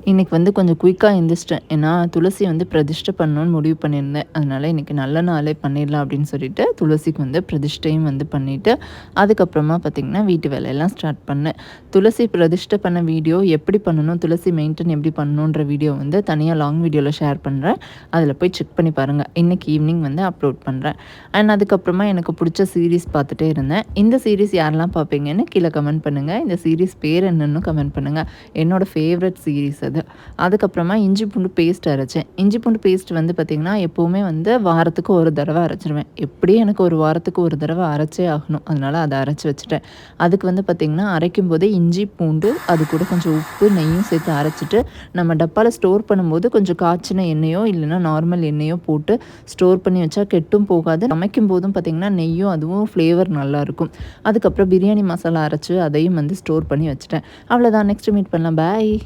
இன்னைக்கு வந்து கொஞ்சம் குயிக்கா எந்திரிச்சிட்டேன். ஏன்னா, துளசி வந்து பிரதிஷ்டை பண்ணணும்னு முடிவு பண்ணியிருந்தேன். அதனால இன்னைக்கு நல்ல நாளே பண்ணிடலாம் அப்படின்னு சொல்லிட்டு, துளசிக்கு வந்து பிரதிஷ்டையும் வந்து பண்ணிட்டு, அதுக்கப்புறமா பார்த்தீங்கன்னா, வீட்டு வேலையெல்லாம் ஸ்டார்ட் பண்ணேன். துளசி பிரதிஷ்டை பண்ண வீடியோ எப்படி பண்ணணும், துளசி மெயின்டெயின் எப்படி பண்ணணுன்ற வீடியோ வந்து தனியா லாங் வீடியோல ஷேர் பண்றேன். அதில போய் செக் பண்ணி பாருங்க. இன்னைக்கு ஈவினிங் வந்து அப்லோட் பண்றேன். அண்ட் அதுக்கப்புறமா எனக்கு புடிச்ச சீரிஸ் பார்த்துட்டே இருந்தேன். இந்த சீரிஸ் யாரெல்லாம் பார்ப்பீங்கன்னு கீழ கமெண்ட் பண்ணுங்க. இந்த சீரிஸ் பேர் என்னன்னு கமெண்ட் பண்ணுங்க. என்னோட ஃபேவரட் சீரிஸ் அது. அதுக்கப்புறமா இஞ்சி பூண்டு பேஸ்ட் அரைச்சேன். இஞ்சி பூண்டு பேஸ்ட் வந்து பார்த்திங்கன்னா, எப்போவுமே வந்து வாரத்துக்கு ஒரு தடவ அரைச்சிருவேன். எப்படியும் எனக்கு ஒரு வாரத்துக்கு ஒரு தடவ அரைச்சே ஆகணும். அதனால அத அரைச்சு வச்சுட்டேன். அதுக்கு வந்து பார்த்திங்கன்னா, அரைக்கும்போதே இஞ்சி, பூண்டு அது கூட கொஞ்சம் உப்பு, நெய்யும் சேர்த்து அரைச்சிட்டு, நம்ம டப்பால ஸ்டோர் பண்ணும்போது கொஞ்சம் காய்ச்சின எண்ணெயோ, இல்லைன்னா நார்மல் எண்ணெயோ போட்டு ஸ்டோர் பண்ணி வச்சா கெட்டும் போகாது. சமைக்கும் போதும் பார்த்திங்கன்னா, நெய்யும் அதுவும் ஃப்ளேவர் நல்லாயிருக்கும். அதுக்கப்புறம் பிரியாணி மசாலா அரைச்சு அதையும் வந்து ஸ்டோர் பண்ணி வச்சுட்டேன். அவ்வளோதான். நெக்ஸ்ட் மீட் பண்ணலாம். பாய்.